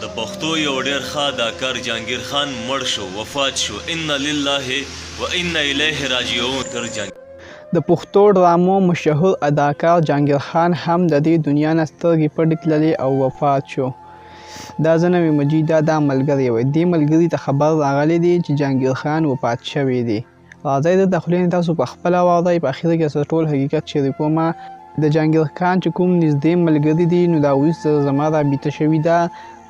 د پښتو یو ډېر ښه اداکار جهانګیر خان مړ شو، وفات شو. ان لله و انا الیه راجعون. تر د پښتو ډرامو مشهور اداکار جهانګیر خان هم د دې دنیا نه سترګې پټې کړلې او وفات شو. دا زه نه یم مجیده، دا ملګری وی. دې ملګري ته خبر راغلی دی چې جهانګیر خان وفات شوی دی. راځئ دلته خولې نه تاسو پخپله واورئ، په اخر کې سره ټول حقیقت شریکومه. د جهانګیر خان چې کوم نږدې ملګري دي نو د هغوی سره زما رابطه شوې ده،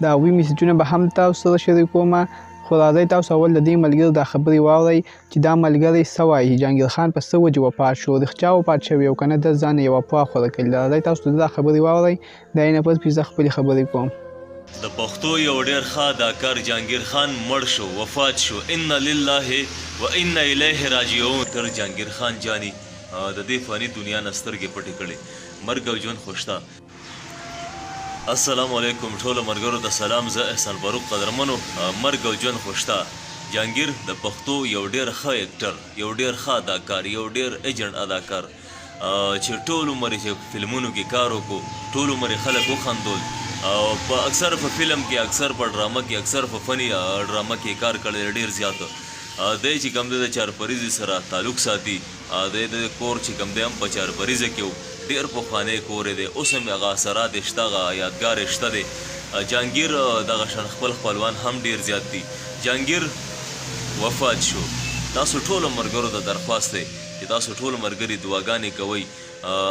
د هغوی میسیجونه به هم تاسو سره شریکومه. خو راځئ تاسو اول د دې ملګري دا خبرې واورئ چې دا ملګری څه وایي، جهانګیر خان په څه وجې وفات شو، رښتیا وفات شوی او که نه ده ځان یوه افوا خوره کړې. راځئ تاسو دا خبرې واورئ، د هغې نه پس پنځه خپلې خبرې کوم. د پښتو یو ډېر ښه اداکار جهانګیر خان مړ شو، وفات شو. ان لله و انا الیه راجعون. تر جهانګیر خان جانی د دې فاني دنیا نه سترګې پټې کړې. مرګ او ژوند خوشته. السلام علیکم ټولو ملګرو ته سلام. زه احسان فاروق قدرمنو. مرګ او ژوند خوشته. جهانګیر د پښتو یو ډېر ښه اکټر، یو ډېر ښه اداکار، یو ډېر ایجنټ اداکار چې ټول عمر یې فلمونو کې کار وکړو، ټول عمر یې خلک وخندول او په اکثر په فلم کې، اکثر په ډرامه کې، اکثر په فني ډرامه کې کار کړی ډېر زیات. دی چې کوم دی د چارپریزې سره تعلق ساتي، دی د کور چې کوم دی هم په چارپریزه کې و، ډېر پخوانی کور دی، اوس هم هغه اثرات یې شته، هغه یادګار یې شته دی. جهانګیر دغه شان خپل خپلوان هم ډېر زیات دي. جهانګیر وفات شو. تاسو ټولو ملګرو ته درخواست دی چې تاسو ټول ملګري دعاګانې کوئ،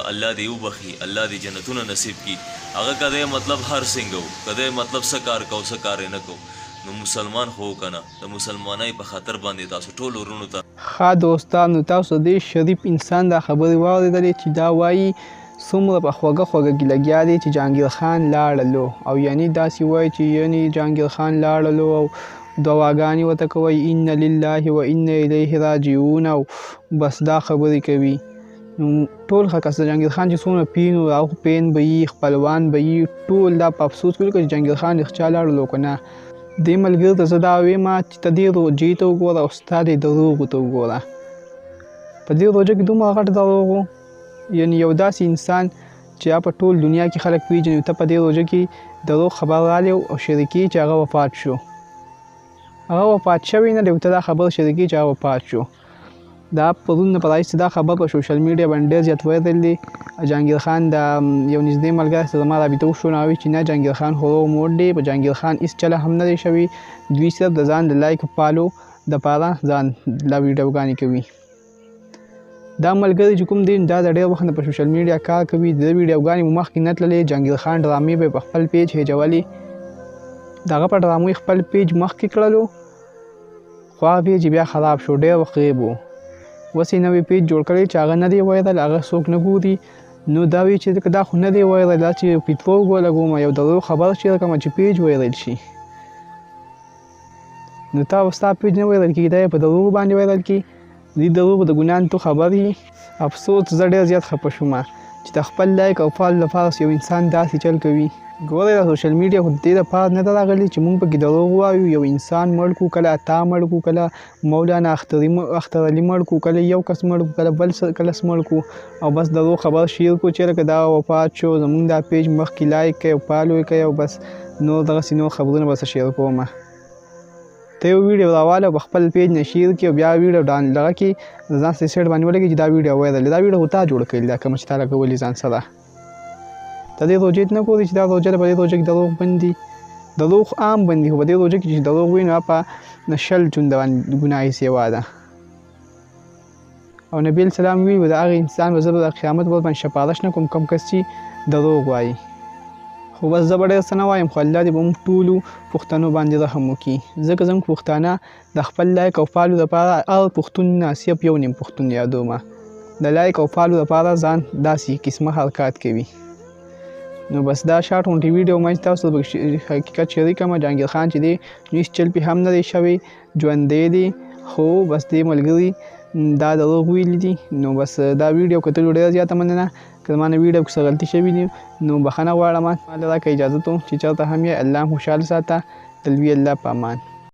الله دې وبخي، الله دې جنتونه نصیب کړي. هغه که دی مطلب هر څنګه و، که دی مطلب څه کار کوو څه کار یې نه کوو، نو مسلمان خو که نه، د مسلمانۍ په خاطر باندې تاسو ټولو ورونو ته. ښه دوستانو، تاسو دې شریف انسان دا خبرې واورېدلې چې دا وایي څومره په خوږه خوږه کې لګیا دی چې جهانګیر خان لاړلو، او یعنی داسې وایي چې یعنی جهانګیر خان لاړلو او دعاګانې ورته کوئ ان لله و انا الیه راجعون، او بس دا خبرې کوي. ټول خلک د جهانګیر خان چې څومره پین و، هغه پین به یي، خپلوان به یي، ټول دا په افسوس کوي چې جهانګیر خان رښتیا لاړلو که نه. دې ملګري ته زه دا وایم چې ته دې روژې ته وګوره او ستا دې دروغو ته وګوره. په دې روژه کې دومره غټ دروغ و، یعنې یو داسې انسان چې په ټول دنیا کې خلک پیژني، ته په دې روژه کې دروغ خبر رالی او شریکي چې هغه وفات شو. هغه وفات شوی نه دی، ته دا خبر شریکي چې هغه وفات شو. دا پرون نه په راهیسې دا خبر په سوشل میډیا باندې ډېر زیات وایرل دی. جهانګیر خان د یو نږدې ملګري سره زما رابطه وشو، نو هغوی چې نه جهانګیر خان خو روغ موړ دی، په جهانګیر خان هېڅ چله هم نه دی شوي، دوی صرف د ځان د لایک فالو دپاره ځان دا ویډیوګانې کوي. دا ملګری چې کوم دی دا د ډېر وخت نه په سوشل میډیا کار کوي، د ده ویډیوګانې مو مخکې نه تللې. جهانګیر خان ډرامې به یې په خپل پیج هیجولې، د هغه په ډرامو یې خپل پیج مخکې کړلو، خو هغه پیج بیا خراب شو، ډېر وخت غیب و. اوس یې نوی پیج جوړ کړی چې هغه نه دی وایرل، هغه څوک نه ګوري. نو دا وایي چې دا خو نه دی وایرل، دا چې پیټرول ولګوم یو دروغ خبر شیر کړم چې پیج وایرل شي. نو تا ستا پیج نه وایرل کېږي، دا یې په دروغو باندې وایرل کړي. دې دروغو د ګناه نه تو خبر یې. افسوس زه ډېر زیات خفه شوم چې د خپل لایک او فالو لپاره یو انسان داسې چل کوي. ګورئ دا سوشل میډیا خو د دې دپاره نه ده راغلې چې موږ پکې دروغ ووایو، یو انسان مړ کړو، کله عطا مړ کړو، کله مولانا اختر علي مړ کړو، کله یو کس مړ کړو، کله بل کس مړ کړو، او بس دروغ خبر شیر کړو چې لکه دا وفات شو، زموږ دا پیج مخکې لایک کړئ او فالو یې کړئ، او بس نور دغسې نور خبرونه به شیر کومه. ته یو ویډیو راواله او په خپل پیج نه شیر کړي او بیا ویډیو دغه کې د ځان سره سیټ باندې ولګي چې دا ویډیو وایرل دی. دا ویډیو خو تا جوړ کړې دا کومه چې تا لګولې ځان سره. ته دې روژې ته نه ګورې چې دا روژه ده، په دې روژه کې دروغ بند دي، دروغ عام بند دي، خو په دې روژه کې چې دروغ وي نو په 20 چونده باندې ګناه سیوا ده. او نبي السلام ویلي و د هغه انسان به زه به د قیامت ورځ باندې سپارښت نه کوم کوم کس چې دروغ وایي. خو بس زه به ډېر څه نه وایم، خو الله دې به موږ ټولو پښتنو باندې رحم وکړي، ځکه زموږ پښتانه د خپل لایک او فالو لپاره هر پښتون نه صرف یو نیم پښتون یادومه، د لایک او فالو لپاره ځان داسې قسمه حرکات کوي. نو بس دا شارټ غونټې ویډیو ما چې تاسو ته حقیقت شریک کړم. جهانګیر خان چې دی هېڅ چل پې هم نه دی شوی، ژوندی دی، خو بس دې ملګري دا دروغ ویلي دي. نو بس دا ویډیو کتلو ډېره زیاته مننه. که زما نه ویډیو کې څه غلطي شوي دي نو بخښنه غواړم. ما له راکړه اجازه ته چې چېرته هم یې الله خوشحاله ساته. د لوی الله په امان.